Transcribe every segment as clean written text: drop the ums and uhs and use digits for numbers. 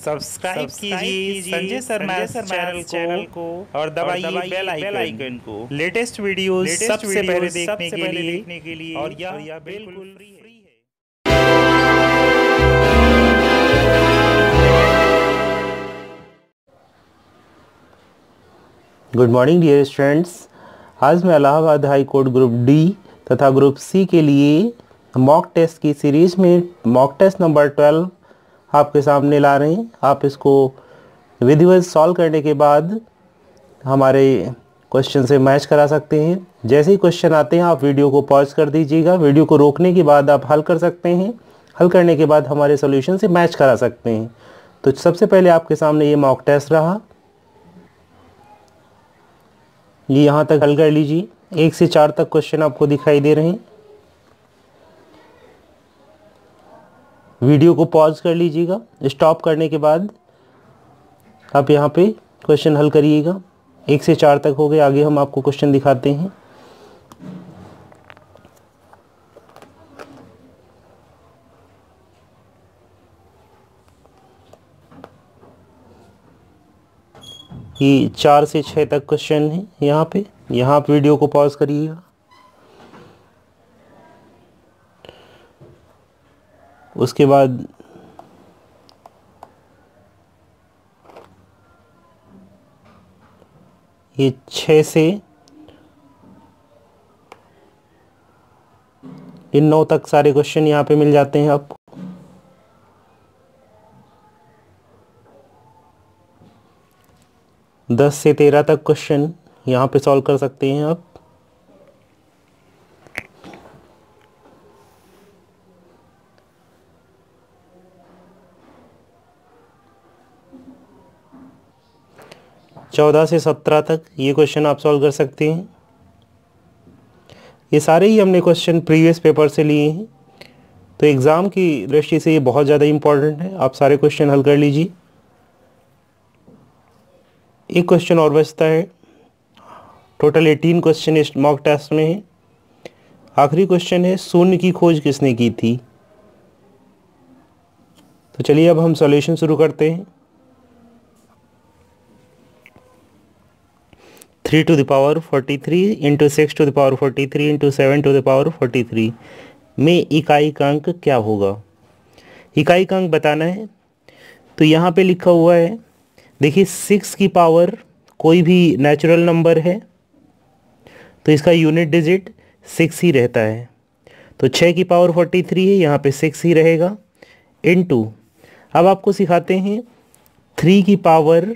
Subscribe कीजिए Sanjay Sharma channel को और दबाइए बेल आइकन को लेटेस्ट वीडियो सबसे पहले देखने के लिए और यह बिल्कुल फ्री है। Good morning dear students. आज मैं Allahabad high court group D तथा ग्रुप सी के लिए मॉक टेस्ट की सीरीज़ में मॉक टेस्ट नंबर 12 आपके सामने ला रहे हैं। आप इसको विधिवत सॉल्व करने के बाद हमारे क्वेश्चन से मैच करा सकते हैं। जैसे ही क्वेश्चन आते हैं आप वीडियो को पॉज कर दीजिएगा। वीडियो को रोकने के बाद आप हल कर सकते हैं। हल करने के बाद हमारे सॉल्यूशन से मैच करा सकते हैं। तो सबसे पहले आपके सामने ये मॉक टेस्ट रहा, ये यहाँ तक हल कर लीजिए। 1 से 4 तक क्वेश्चन आपको दिखाई दे रहे हैं। वीडियो को पॉज कर लीजिएगा। स्टॉप करने के बाद आप यहाँ पे क्वेश्चन हल करिएगा। 1 से 4 तक हो गए, आगे हम आपको क्वेश्चन दिखाते हैं। ये 4 से 6 तक क्वेश्चन है यहाँ पे। यहाँ आप वीडियो को पॉज करिएगा। उसके बाद ये 6 से इन 9 तक सारे क्वेश्चन यहाँ पे मिल जाते हैं आपको। दस से 13 तक क्वेश्चन यहाँ पे सॉल्व कर सकते हैं आप। चौदह से 17 तक ये क्वेश्चन आप सॉल्व कर सकते हैं। ये सारे ही हमने क्वेश्चन प्रीवियस पेपर से लिए हैं, तो एग्ज़ाम की दृष्टि से ये बहुत ज़्यादा इम्पोर्टेंट है। आप सारे क्वेश्चन हल कर लीजिए। एक क्वेश्चन और बचता है। टोटल 18 क्वेश्चन इस मॉक टेस्ट में है। आखिरी क्वेश्चन है, शून्य की खोज किसने की थी। तो चलिए अब हम सॉल्यूशन शुरू करते हैं। 3 to the power 43 into 6 to the power 43 into 7 to the power 43 में इकाई का अंक क्या होगा। इकाई का अंक बताना है। तो यहाँ पे लिखा हुआ है, देखिए 6 की पावर कोई भी नेचुरल नंबर है तो इसका यूनिट डिजिट 6 ही रहता है। तो 6 की पावर 43 है, यहाँ पे 6 ही रहेगा। इनटू अब आपको सिखाते हैं 3 की पावर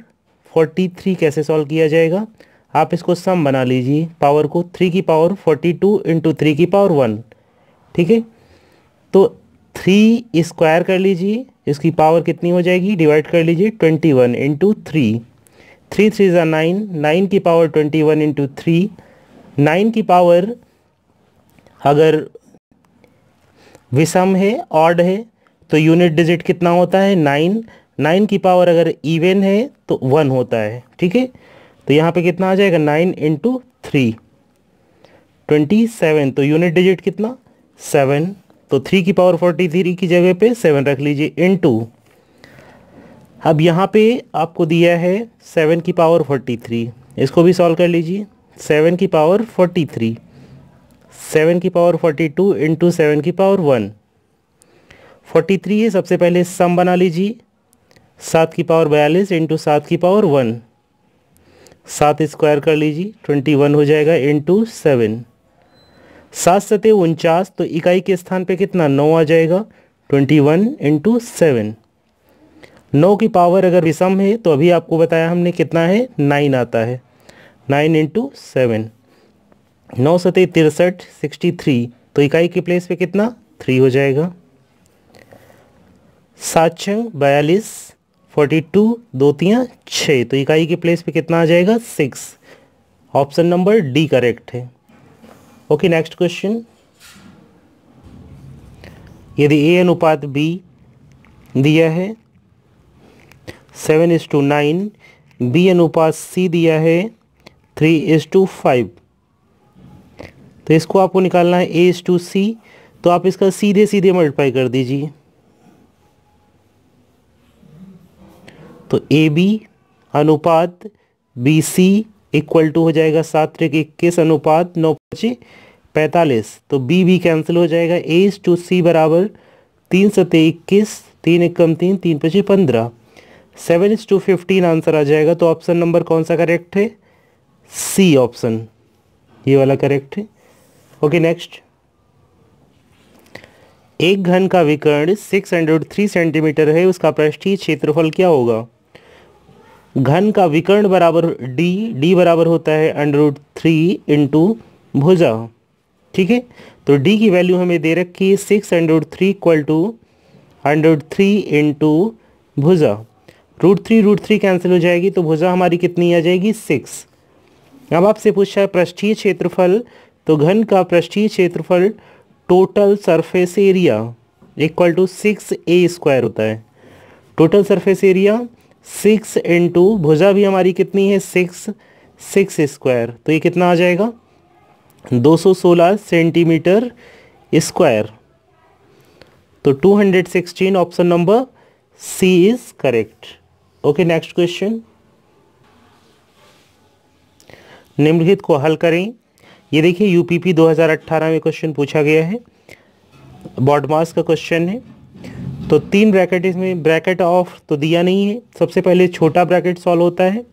43 कैसे सॉल्व किया जाएगा। आप इसको सम बना लीजिए, पावर को 3 की पावर 42 इंटू 3 की पावर 1, ठीक है। तो 3 स्क्वायर कर लीजिए, इसकी पावर कितनी हो जाएगी, डिवाइड कर लीजिए 21 इंटू 3। 3 3 ज़ा 9, 9 की पावर 21 इंटू 3। 9 की पावर अगर विषम है, ऑड है, तो यूनिट डिजिट कितना होता है 9। 9 की पावर अगर इवन है तो 1 होता है, ठीक है। तो यहाँ पे कितना आ जाएगा 9 इंटू 3 27। तो यूनिट डिजिट कितना 7। तो 3 की पावर 43 की जगह पे 7 रख लीजिए इनटू। अब यहाँ पे आपको दिया है 7 की पावर 43, इसको भी सॉल्व कर लीजिए। 7 की पावर 43, 7 की पावर 42 इंटू 7 की पावर 1। 43 है, सबसे पहले सम बना लीजिए। 7 की पावर 42 इंटू 7 की पावर 1। 7 स्क्वायर कर लीजिए 21 हो जाएगा इंटू 7। 7 सते 49, तो इकाई के स्थान पे कितना 9 आ जाएगा। 21 इंटू 7। 9 की पावर अगर विषम है तो अभी आपको बताया हमने कितना है 9 आता है। 9 इंटू 7। 9 सते 63 63, तो इकाई के प्लेस पे कितना 3 हो जाएगा। 7 6 42, 42 2 3 6, तो इकाई के प्लेस पे कितना आ जाएगा 6। ऑप्शन नंबर डी करेक्ट है। Okay, next question. यदि ए अनुपात बी दिया है 7:9, बी अनुपात सी दिया है 3:5, तो इसको आपको निकालना है A/C। तो आप इसका सीधे सीधे मल्टीप्लाई कर दीजिए। तो AB अनुपात BC इक्वल टू हो जाएगा 7×21 अनुपात 9×5=45। तो B कैंसिल हो जाएगा। A/C बराबर 3×21, 3×1 = 3, 3×5=15, 7:15 आंसर आ जाएगा। तो ऑप्शन नंबर कौन सा करेक्ट है? C ऑप्शन, ये वाला करेक्ट है। Okay next. एक घन का विकर्ण 603 सेंटीमीटर है, उसका पृष्ठीय क्षेत्रफल क्या होगा? घन का विकर्ण बराबर D बराबर होता है √3 इंटू भुजा। ठीक है, तो D की वैल्यू हमें दे रखी है 603 इक्वल टू √3 इंटू भुजा। √3 कैंसिल हो जाएगी, तो भुजा हमारी कितनी आ जाएगी? 6। अब आपसे पूछा है पृष्ठीय क्षेत्रफल, तो घन का पृष्ठीय क्षेत्रफल total surface area equal to 6a² होता है। टोटल सरफेस एरिया 6 इंटू भुजा भी हमारी कितनी है? 6 तो ये कितना आ जाएगा? 216 सेंटीमीटर स्क्वायर। तो 216 option number C is correct. Okay next question. निम्नलिखित को हल करें। ये देखिए यूपीपी 2018 में क्वेश्चन पूछा गया है, बॉडमास का क्वेश्चन है। तो 3 ब्रैकेट, इसमें ब्रैकेट ऑफ तो दिया नहीं है। सबसे पहले छोटा ब्रैकेट सॉल्व होता है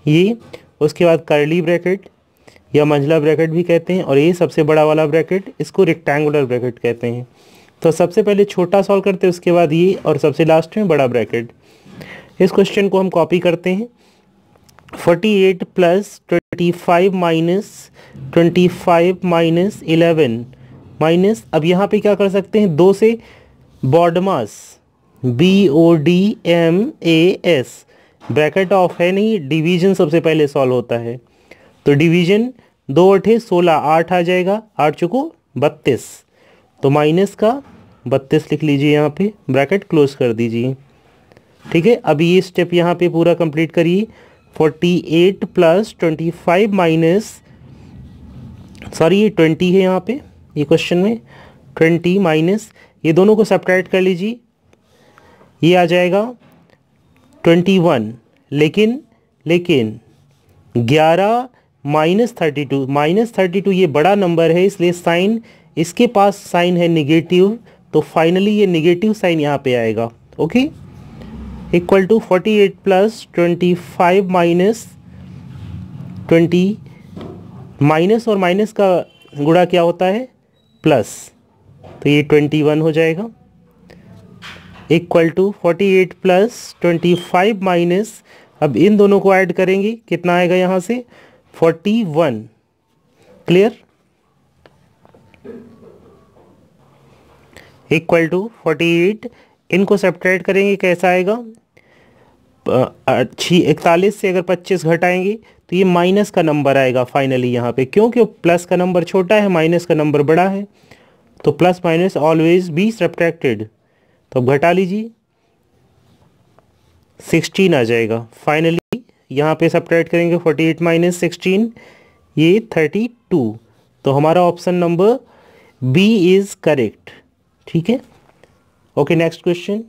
ये, उसके बाद कर्ली ब्रैकेट या मंझला ब्रैकेट भी कहते हैं, और ये सबसे बड़ा वाला ब्रैकेट, इसको रेक्टेंगुलर ब्रैकेट कहते हैं। तो सबसे पहले छोटा सॉल्व करते हैं, उसके बाद ये, और सबसे लास्ट में बड़ा ब्रैकेट। इस क्वेश्चन को हम कॉपी करते हैं। 48 + 25 - 25 - 11 माइनस, अब यहाँ पे क्या कर सकते हैं? 2 से बॉडमास BODMAS, ब्रैकेट ऑफ है नहीं, डिवीजन सबसे पहले सॉल्व होता है। तो डिवीजन 2 8 16, 8 आ जाएगा, 8 चुको 32, तो माइनस का 32 लिख लीजिए, यहाँ पे ब्रैकेट क्लोज कर दीजिए। ठीक है, अब ये स्टेप यहाँ पे पूरा कंप्लीट करिए। 48 + 25 सॉरी ये 20 है यहाँ पे, ये क्वेश्चन में 20 माइनस, ये दोनों को सब्ट्रैक्ट कर लीजिए, ये आ जाएगा 21। लेकिन 11 - 32 ये बड़ा नंबर है, इसलिए साइन, इसके पास साइन है निगेटिव, तो फाइनली ये निगेटिव साइन यहाँ पे आएगा। ओके, इक्वल टू 48 + 25 - 20, माइनस और माइनस का गुणा क्या होता है? प्लस, तो ये 21 हो जाएगा। इक्वल टू 48 + 25 अब इन दोनों को ऐड करेंगे, कितना आएगा यहाँ से? 41। क्लियर? इक्वल टू 48, इनको सब्ट्रैक्ट करेंगे, कैसा आएगा? 41 से अगर 25 घटाएंगे तो ये माइनस का नंबर आएगा फाइनली यहाँ पे, क्योंकि प्लस का नंबर छोटा है, माइनस का नंबर बड़ा है, तो plus minus always be subtracted. तो अब घटा लीजिए, 16 आ जाएगा फाइनली। यहाँ पे सब्ट्रैक्ट करेंगे 48 - 16, ये 32। तो हमारा option number B is correct. ठीक है, ओके नेक्स्ट क्वेश्चन।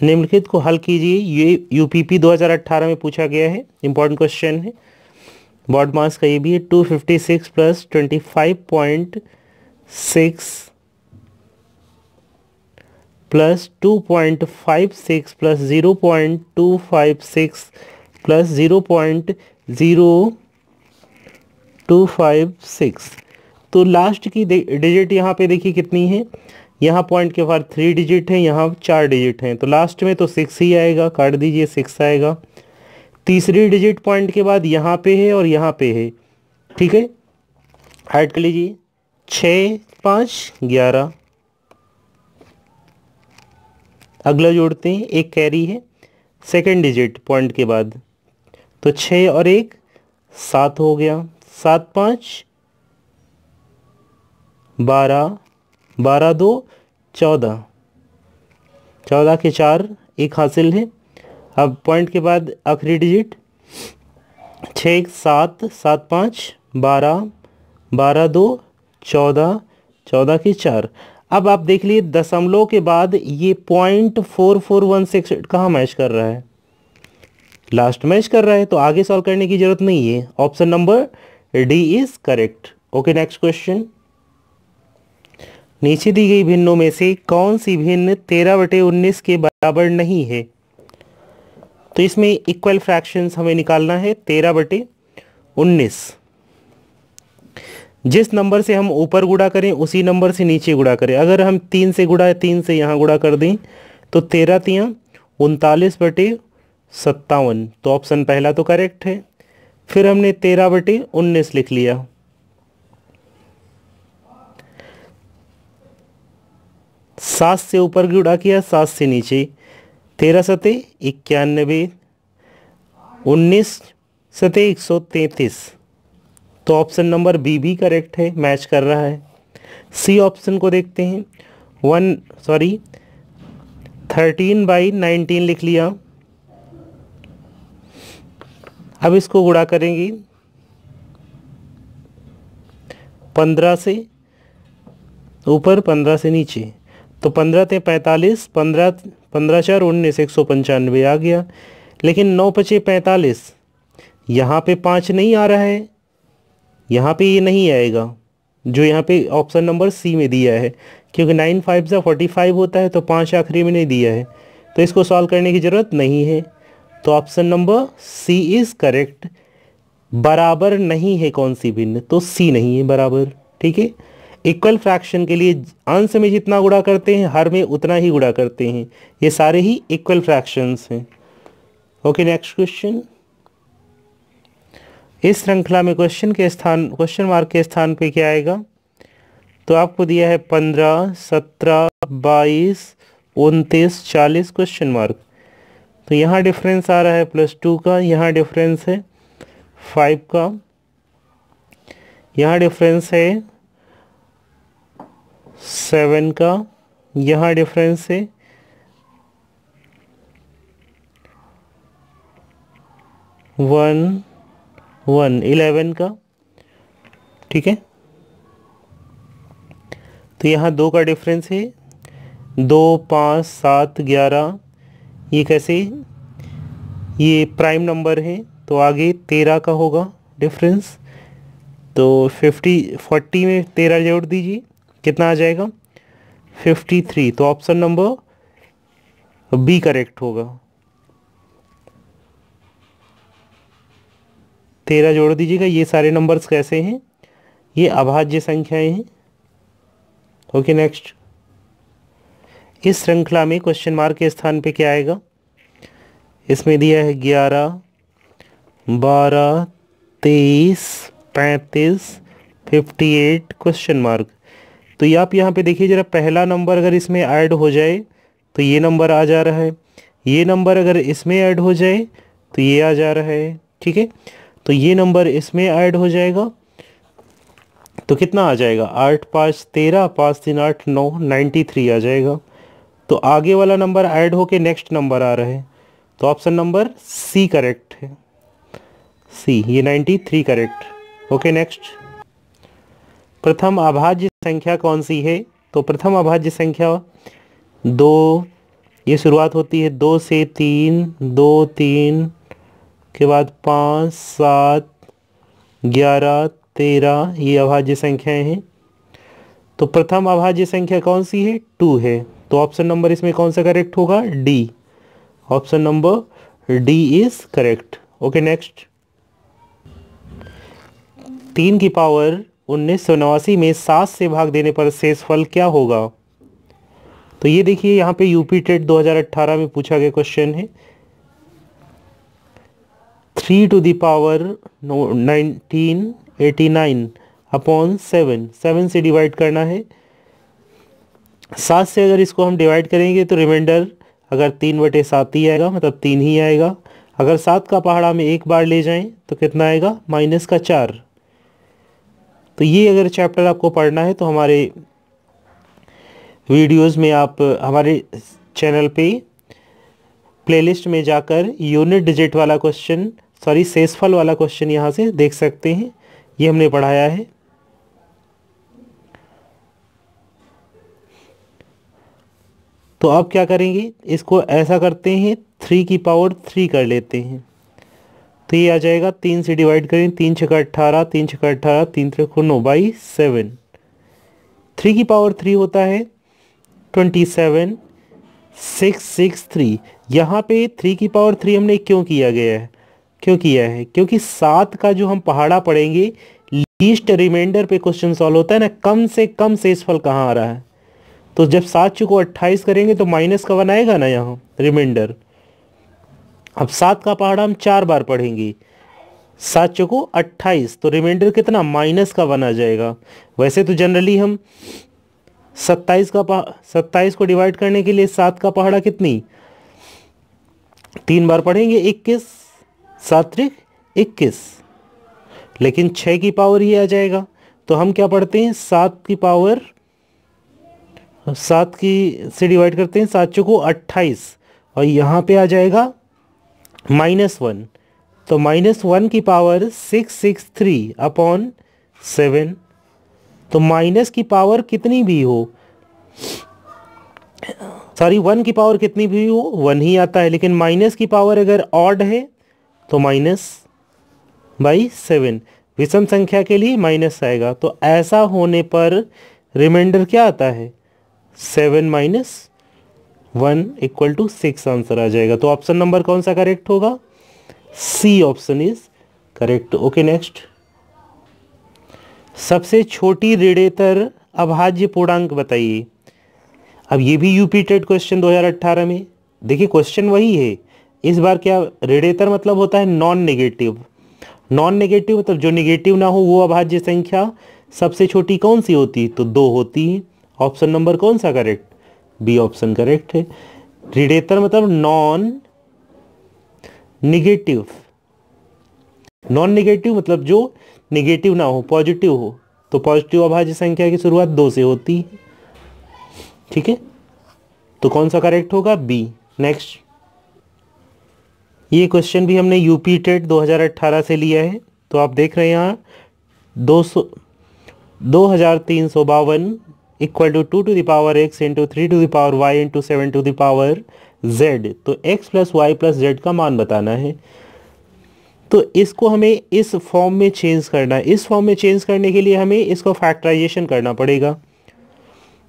निम्नलिखित को हल कीजिए। ये यूपीपी 2018 में पूछा गया है, इंपॉर्टेंट क्वेश्चन है, बॉडमास का ये भी है। 256 + 25.6 + 2.56 + 0.256 + 0.0256। तो लास्ट की डिजिट यहाँ पे देखिए कितनी है, यहाँ पॉइंट के बाद 3 डिजिट है, यहाँ 4 डिजिट हैं, तो लास्ट में तो 6 ही आएगा, काट दीजिए 6 आएगा। तीसरी डिजिट पॉइंट के बाद यहाँ पे है और यहाँ पे है। ठीक है, ऐड कर लीजिए, 6 5 11। अगला जोड़ते हैं, एक कैरी है सेकंड डिजिट पॉइंट के बाद, तो 6 और 1 7 हो गया, 7 5 12, 12 2 14, 14 के 4 1 हासिल है। अब पॉइंट के बाद आखिरी डिजिट 6 7 7 5 12, 12 2 14, 14 के 4। अब आप देख लिए दशमलव के बाद ये 0.4416 कहाँ मैच कर रहा है, लास्ट मैच कर रहा है, तो आगे सॉल्व करने की जरूरत नहीं है। Option number D is correct. Okay next question. नीचे दी गई भिन्नों में से कौन सी भिन्न 13/19 के बराबर नहीं है? तो इसमें इक्वल फ्रैक्शंस हमें निकालना है। 13/19 जिस नंबर से हम ऊपर गुणा करें उसी नंबर से नीचे गुणा करें। अगर हम 3 से गुणा 3 से यहाँ गुणा कर दें तो 13 तियाँ 39/57, तो ऑप्शन पहला तो करेक्ट है। फिर हमने 13/19 लिख लिया। सात से ऊपर गुणा किया, 7 से नीचे। 13 सते 91, 19 सते 133, तो ऑप्शन नंबर बी भी करेक्ट है, मैच कर रहा है। सी ऑप्शन को देखते हैं। 13/19 लिख लिया। अब इसको गुणा करेंगे 15 से ऊपर 15 से नीचे, तो 15 ते 45, 15 4 19, 195 आ गया। लेकिन 9 5 45, यहाँ पे 5 नहीं आ रहा है, यहाँ पे ये नहीं आएगा जो यहाँ पे ऑप्शन नंबर सी में दिया है, क्योंकि 9 5 जा 45 होता है, तो 5 आखिरी में नहीं दिया है, तो इसको सॉल्व करने की ज़रूरत नहीं है। तो option number C is correct. बराबर नहीं है कौन सी भिन्न, तो सी नहीं है बराबर। ठीक है, इक्वल फ्रैक्शन के लिए अंश में जितना गुणा करते हैं हर में उतना ही गुणा करते हैं, ये सारे ही इक्वल फ्रैक्शंस हैं। Okay next question. इस श्रृंखला में क्वेश्चन मार्क के स्थान पे क्या आएगा? तो आपको दिया है 15, 17, 22, 29, 40 क्वेश्चन मार्क। तो यहाँ डिफरेंस आ रहा है +2 का, यहाँ डिफरेंस है 5 का, यहाँ डिफरेंस है 7 का, यहाँ डिफरेंस है 11 का। ठीक है, तो यहाँ 2 का डिफरेंस है, 2, 5, 7, 11। ये कैसे, ये प्राइम नंबर है, तो आगे 13 का होगा डिफरेंस। तो 40 में 13 जोड़ दीजिए, कितना आ जाएगा 53। तो ऑप्शन नंबर बी करेक्ट होगा। 13 जोड़ दीजिएगा। ये सारे नंबर्स कैसे हैं, ये अभाज्य संख्याएं हैं। Okay next. इस श्रृंखला में क्वेश्चन मार्क के स्थान पे क्या आएगा? इसमें दिया है 11, 12, 23, 35, 58 क्वेश्चन मार्क। तो ये आप यहाँ पे देखिए जरा, पहला नंबर अगर इसमें ऐड हो जाए तो ये नंबर आ जा रहा है, ये नंबर अगर इसमें ऐड हो जाए तो ये आ जा रहा है। ठीक है, तो ये नंबर इसमें ऐड हो जाएगा तो कितना आ जाएगा, 8 5 13, 5 3 8 9, 93 आ जाएगा। तो आगे वाला नंबर ऐड होके नेक्स्ट नंबर आ रहा है, तो ऑप्शन नंबर सी करेक्ट है। सी, ये 93 करेक्ट। Okay next. प्रथम अभाज्य संख्या कौन सी है? तो प्रथम अभाज्य संख्या 2, ये शुरुआत होती है 2 से 3, 2 3 के बाद 5 7 11 13, ये अभाज्य संख्याएं हैं। तो प्रथम अभाज्य संख्या कौन सी है? 2 है। तो ऑप्शन नंबर इसमें कौन सा करेक्ट होगा? D. Option number D is correct. Okay next. 3 की पावर 1989 में 7 से भाग देने पर शेषफल क्या होगा? तो ये देखिए यहाँ पे यूपी टेट 2018 में पूछा गया क्वेश्चन है। 3 टू द पावर 1989 अपॉन 7 से डिवाइड करना है। 7 से अगर इसको हम डिवाइड करेंगे तो रिमाइंडर अगर 3/7 ही आएगा, मतलब 3 ही आएगा। अगर 7 का पहाड़ा में एक बार ले जाएं तो कितना आएगा? -4। तो ये अगर चैप्टर आपको पढ़ना है तो हमारे वीडियोस में आप हमारे चैनल पे प्लेलिस्ट में जाकर यूनिट डिजिट वाला क्वेश्चन, शेषफल वाला क्वेश्चन यहाँ से देख सकते हैं। ये हमने पढ़ाया है। तो अब क्या करेंगे, इसको ऐसा करते हैं 3 की पावर 3 कर लेते हैं। तो ये आ जाएगा 3 से डिवाइड करें, 3 छक्का 18, 3 छक्का 18, 3 त्रिक 9 बाई 7। 3 की पावर 3 होता है 27 663। यहाँ पे 3 की पावर 3 हमने क्यों किया है, क्योंकि 7 का जो हम पहाड़ा पढ़ेंगे लीस्ट रिमाइंडर पे क्वेश्चन सॉल्व होता है ना, कम से कम शेषफल कहाँ आ रहा है। तो जब 7 चुको 28 करेंगे तो माइनस का 1 आएगा ना यहाँ रिमाइंडर। अब 7 का पहाड़ा हम 4 बार पढ़ेंगे, 7 चुको 28, तो रिमाइंडर कितना माइनस का 1 आ जाएगा। वैसे तो जनरली हम 27 को डिवाइड करने के लिए 7 का पहाड़ा कितनी 3 बार पढ़ेंगे, 21, 7 त्रिक 21, लेकिन 6 की पावर ही आ जाएगा। तो हम क्या पढ़ते हैं, 7 की पावर 7 की से डिवाइड करते हैं, 7 चौको 28, और यहाँ पे आ जाएगा -1, तो -1 की पावर 663 अपॉन 7। तो माइनस की पावर कितनी भी हो, सॉरी 1 की पावर कितनी भी हो 1 ही आता है, लेकिन माइनस की पावर अगर ऑड है तो -7 विषम संख्या के लिए माइनस आएगा। तो ऐसा होने पर रिमाइंडर क्या आता है 7 - 1 = 6 आंसर आ जाएगा। तो ऑप्शन नंबर कौन सा करेक्ट होगा, C option is correct. Okay next, सबसे छोटी ऋणेतर अभाज्य पूर्णांक बताइए। अब ये भी यूपी टेट क्वेश्चन 2018 में, देखिए क्वेश्चन वही है, इस बार क्या ऋणेतर मतलब होता है नॉन नेगेटिव मतलब जो नेगेटिव ना हो वो अभाज्य संख्या सबसे छोटी कौन सी होती है, तो 2 होती है। ऑप्शन नंबर कौन सा करेक्ट, बी ऑप्शन करेक्ट है। ऋणेतर मतलब नॉन नेगेटिव मतलब जो नेगेटिव ना हो पॉजिटिव हो, तो पॉजिटिव अभाज्य संख्या की शुरुआत 2 से होती है, ठीक है। तो कौन सा करेक्ट होगा, बी। नेक्स्ट, ये क्वेश्चन भी हमने यूपी टेट 2018 से लिया है। तो आप देख रहे हैं यहाँ 2352 = 2 to the power x × 3 to the power y × 7 to the power z। तो x + y + z का मान बताना है। तो इसको हमें इस फॉर्म में चेंज करना है। इस फॉर्म में चेंज करने के लिए हमें इसको फैक्टराइजेशन करना पड़ेगा।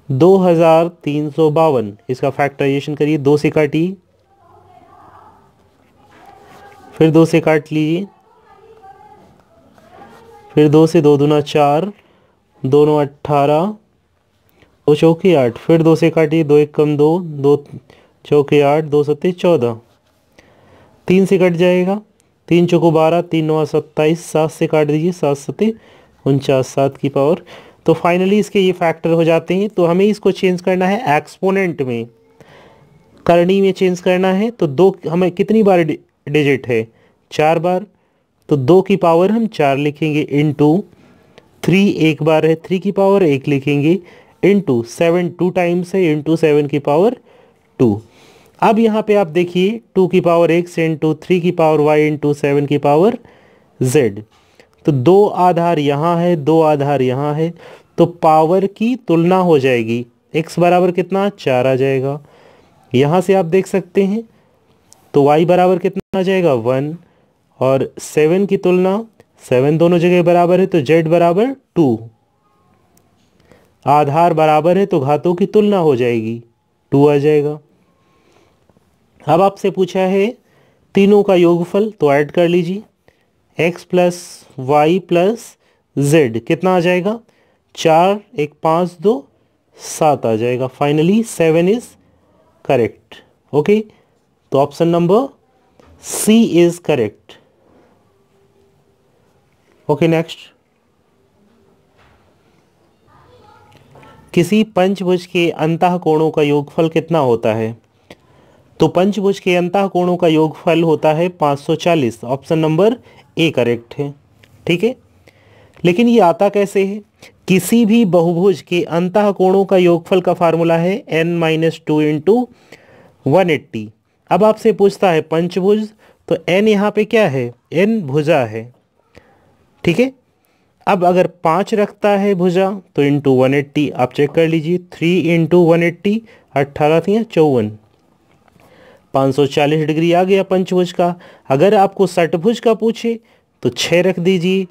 2352 इसका फैक्टराइजेशन करिए, 2 से काटिए, फिर 2 से काट लीजिए, फिर 2 से 2 दूना 4, 2 9 18, 2 चौके 8, फिर 2 से काटिए, 2 1 कम 2, 2 चौके 8, 2 सत्ते 14, 3 से कट जाएगा, 3 चौको 12, 3 9 27, 7 से काट दीजिए, 7 सत्ते 49, 7 की पावर। तो फाइनली इसके ये फैक्टर हो जाते हैं। तो हमें इसको चेंज करना है एक्सपोनेंट में, करनी में चेंज करना है। तो 2 हमें कितनी बार डिजिट है, 4 बार, तो 2 की पावर हम 4 लिखेंगे, इनटू 3 एक बार है, 3 की पावर 1 लिखेंगे, इनटू 7 2 टाइम्स है, इनटू 7 की पावर 2। अब यहाँ पे आप देखिए 2 की पावर x इंटू 3 की पावर y इंटू 7 की पावर z। तो 2 आधार यहाँ है, 2 आधार यहाँ है, तो पावर की तुलना हो जाएगी। x बराबर कितना 4 आ जाएगा, यहाँ से आप देख सकते हैं। तो y बराबर कितना आ जाएगा 1, और 7 की तुलना 7 दोनों जगह बराबर है, तो z बराबर 2। आधार बराबर है तो घातों की तुलना हो जाएगी, 2 आ जाएगा। अब आपसे पूछा है तीनों का योगफल, तो ऐड कर लीजिए, x + y + z कितना आ जाएगा 4 1 5 2 7 आ जाएगा। Finally 7 is correct. ओके, तो option number C is correct. Okay next, किसी पंचभुज के अंतः कोणों का योगफल कितना होता है। तो पंचभुज के अंतः कोणों का योगफल होता है 540। ऑप्शन नंबर ए करेक्ट है, ठीक है। लेकिन ये आता कैसे है, किसी भी बहुभुज के अंतः कोणों का योगफल का फार्मूला है n - 2 × 180। अब आपसे पूछता है पंचभुज, तो n यहाँ पे क्या है, n भुजा है, ठीक है। अब अगर 5 रखता है भुजा तो इंटू 180, आप चेक कर लीजिए, 3 इंटू 180, 18 थी 54, 540 डिग्री आ गया पंचभुज का। अगर आपको षटभुज का पूछे तो 6 रख दीजिए,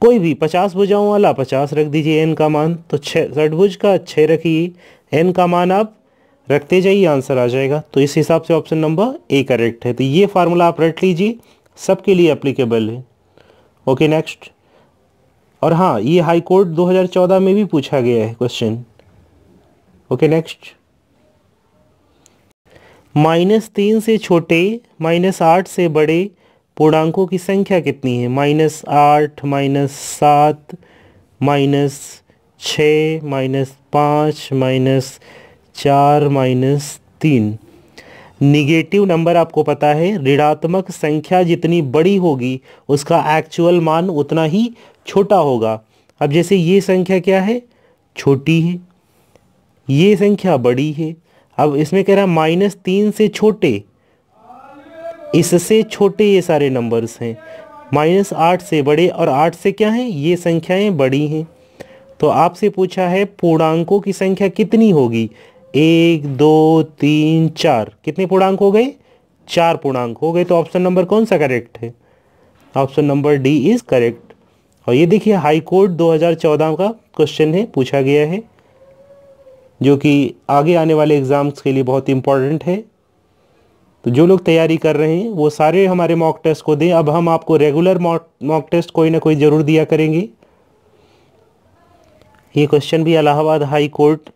कोई भी 50 भुजाओं वाला 50 रख दीजिए एन का मान, तो षटभुज का 6 रखिए, एन का मान आप रखते जाइए, आंसर आ जाएगा। तो इस हिसाब से ऑप्शन नंबर ए करेक्ट है। तो ये फार्मूला आप रट लीजिए, सबके लिए एप्लीकेबल है। Okay next. और हाँ, ये हाई कोर्ट 2014 में भी पूछा गया है क्वेश्चन। Okay next. -3 से छोटे -8 से बड़े पूर्णांकों की संख्या कितनी है? -8, -7, -6, -5, -4, -3। निगेटिव नंबर आपको पता है, ऋणात्मक संख्या जितनी बड़ी होगी उसका एक्चुअल मान उतना ही छोटा होगा। अब जैसे ये संख्या क्या है? छोटी है, ये संख्या बड़ी है। अब इसमें कह रहा है -3 से छोटे, इससे छोटे ये सारे नंबर्स हैं, -8 से बड़े, और 8 से क्या है? ये संख्याएं बड़ी हैं। तो आपसे पूछा है पूर्णांकों की संख्या कितनी होगी? 1, 2, 3, 4, कितने पूर्णांक हो गए? 4 पूर्णांक हो गए। तो ऑप्शन नंबर कौन सा करेक्ट है? Option number D is correct. और ये देखिए हाई कोर्ट 2014 का क्वेश्चन है, पूछा गया है, जो कि आगे आने वाले एग्जाम्स के लिए बहुत इंपॉर्टेंट है। तो जो लोग तैयारी कर रहे हैं वो सारे हमारे मॉक टेस्ट को दें। अब हम आपको रेगुलर मॉक टेस्ट कोई ना कोई ज़रूर दिया करेंगे। ये क्वेश्चन भी इलाहाबाद हाई कोर्ट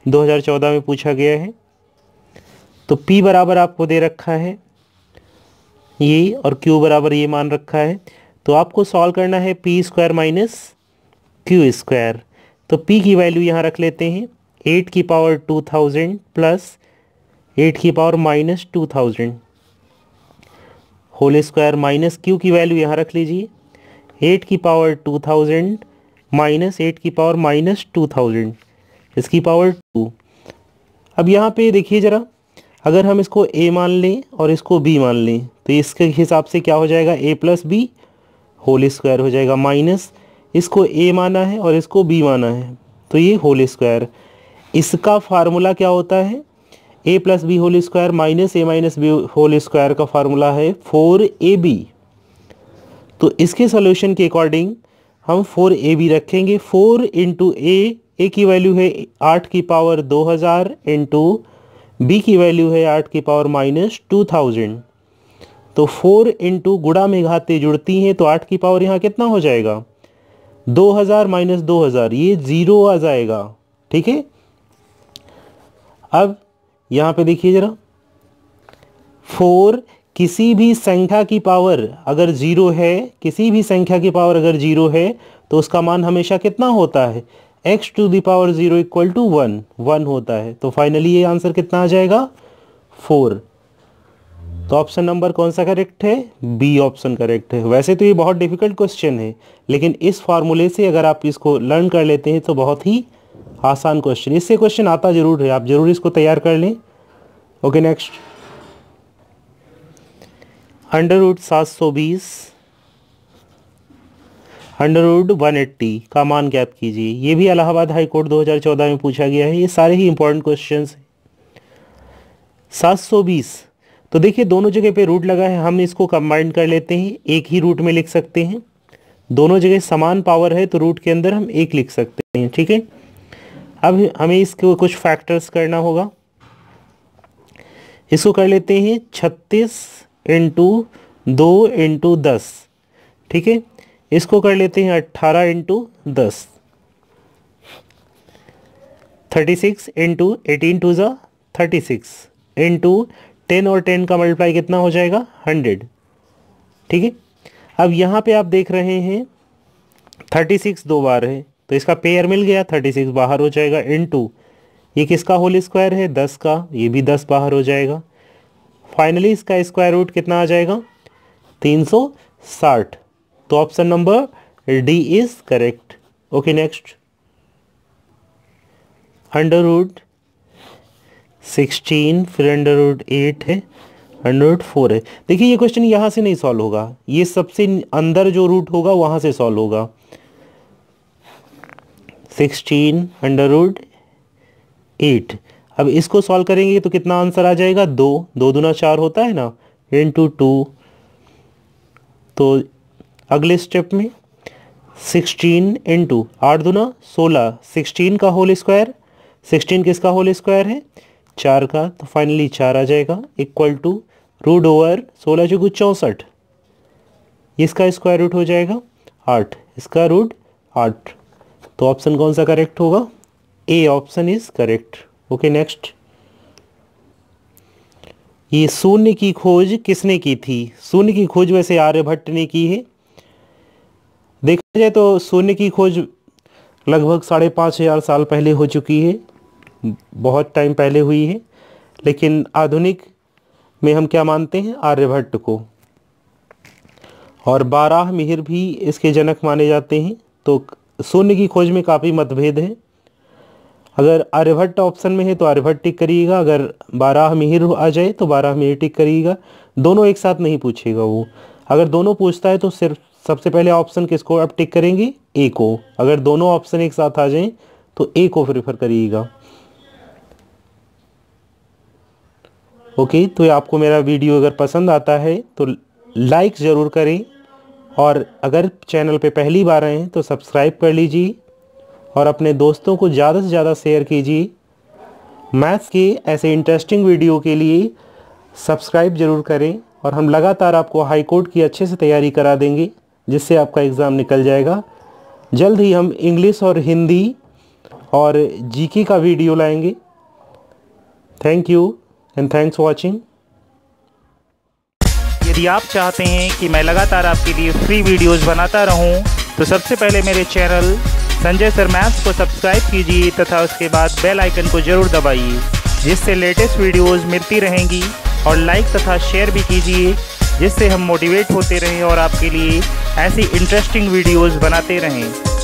2014 में पूछा गया है। तो P बराबर आपको दे रखा है ये, और Q बराबर ये मान रखा है। तो आपको सॉल्व करना है p² - q²। तो P की वैल्यू यहाँ रख लेते हैं, 8 की पावर 2000 प्लस 8 की power -2000 whole square, minus Q की वैल्यू यहाँ रख लीजिए, 8 की पावर 2000 माइनस 8 की पावर -2000, इसकी पावर 2। अब यहाँ पे देखिए ज़रा, अगर हम इसको a मान लें और इसको b मान लें तो इसके हिसाब से क्या हो जाएगा? a + b होल स्क्वायर हो जाएगा, माइनस इसको a माना है और इसको b माना है तो ये होल स्क्वायर। इसका फार्मूला क्या होता है? a + b whole square minus a - b whole square का फार्मूला है 4ab। तो इसके सॉल्यूशन के अकॉर्डिंग हम 4ab रखेंगे। 4 इंटू a की वैल्यू है 8 की पावर 2000 इंटू b की वैल्यू है 8 की पावर -2000। तो 4 इंटू गुणा में घातें जुड़ती हैं तो 8 की पावर यहाँ कितना हो जाएगा? 2000 - 2000, ये 0 आ जाएगा। ठीक है। अब यहाँ पे देखिए जरा, 4 किसी भी संख्या की पावर अगर 0 है, किसी भी संख्या की पावर अगर 0 है तो उसका मान हमेशा कितना होता है? x⁴ 0 = 1 होता है। तो फाइनली ये आंसर कितना आ जाएगा? 4। तो ऑप्शन नंबर कौन सा करेक्ट है? बी ऑप्शन करेक्ट है। वैसे तो ये बहुत डिफिकल्ट क्वेश्चन है, लेकिन इस फार्मूले से अगर आप इसको लर्न कर लेते हैं तो बहुत ही आसान क्वेश्चन, इससे क्वेश्चन आता जरूर है, आप जरूर इसको तैयार कर लें। Okay next. √720 √180 का मान ज्ञात कीजिए। ये भी इलाहाबाद हाई कोर्ट 2014 में पूछा गया है। ये सारे ही इंपॉर्टेंट क्वेश्चंस हैं। 720, तो देखिए दोनों जगह पे रूट लगा है, हम इसको कंबाइन कर लेते हैं, एक ही रूट में लिख सकते हैं। दोनों जगह समान पावर है तो रूट के अंदर हम 1 लिख सकते हैं। ठीक है। अब हमें इसको कुछ फैक्टर्स करना होगा। इसको कर लेते हैं 36 इंटू 2 इंटू 10। ठीक है। इसको कर लेते हैं 18 इंटू 10, 36 इंटू 18 2 ज़ा 36 इंटू 10 और 10 का मल्टीप्लाई कितना हो जाएगा? 100। ठीक है। अब यहाँ पे आप देख रहे हैं 36 2 बार है तो इसका पेयर मिल गया, 36 बाहर हो जाएगा, इनटू ये किसका होल स्क्वायर है? 10 का, ये भी 10 बाहर हो जाएगा। फाइनली इसका स्क्वायर रूट कितना आ जाएगा? 360। तो option number D is correct. Okay next. √16 फिर √8 है, 104 है। देखिए ये क्वेश्चन यहाँ से नहीं सॉल्व होगा, ये सबसे अंदर जो रूट होगा वहाँ से सॉल्व होगा। 16 अंडर रूट 8। अब इसको सॉल्व करेंगे तो कितना आंसर आ जाएगा? 2 दूना 4 होता है ना, इंटू 2। तो अगले स्टेप में 16 इंटू 8 दूना 16, 16 का होल स्क्वायर। 16 किसका होल स्क्वायर है? 4 का। तो फाइनली 4 आ जाएगा, इक्वल टू रूट ओवर 16 चौको 64। इसका स्क्वायर रूट हो जाएगा 8, इसका रूट 8। तो ऑप्शन कौन सा करेक्ट होगा? A option is correct. Okay next. ये शून्य की खोज किसने की थी? शून्य की खोज वैसे आर्यभट्ट ने की है। देखा जाए तो शून्य की खोज लगभग 5,500 साल पहले हो चुकी है, बहुत टाइम पहले हुई है। लेकिन आधुनिक में हम क्या मानते हैं? आर्यभट्ट को। और बाराहमिहिर भी इसके जनक माने जाते हैं। तो शून्य की खोज में काफ़ी मतभेद है। अगर आर्यभट्ट ऑप्शन में है तो आर्यभट्ट टिक करिएगा, अगर बाराहमिहिर आ जाए तो बाराहमिहिर टिक करिएगा। दोनों एक साथ नहीं पूछेगा वो। अगर दोनों पूछता है तो सिर्फ सबसे पहले ऑप्शन किसको आप टिक करेंगे? ए को। अगर दोनों ऑप्शन एक साथ आ जाएं तो ए को प्रेफर करिएगा। ओके, तो आपको मेरा वीडियो अगर पसंद आता है तो लाइक ज़रूर करें, और अगर चैनल पे पहली बार आए हैं तो सब्सक्राइब कर लीजिए और अपने दोस्तों को ज़्यादा से ज़्यादा शेयर कीजिए। मैथ्स के ऐसे इंटरेस्टिंग वीडियो के लिए सब्सक्राइब ज़रूर करें, और हम लगातार आपको हाई कोर्ट की अच्छे से तैयारी करा देंगे, जिससे आपका एग्ज़ाम निकल जाएगा। जल्द ही हम इंग्लिश और हिंदी और जीके का वीडियो लाएंगे। Thank you and thanks for watching. यदि आप चाहते हैं कि मैं लगातार आपके लिए फ्री वीडियोस बनाता रहूं, तो सबसे पहले मेरे चैनल संजय सर मैथ्स को सब्सक्राइब कीजिए तथा उसके बाद बेल आइकन को जरूर दबाइए, जिससे लेटेस्ट वीडियोस मिलती रहेंगी। और लाइक तथा शेयर भी कीजिए, जिससे हम मोटिवेट होते रहें और आपके लिए ऐसी इंटरेस्टिंग वीडियोस बनाते रहें।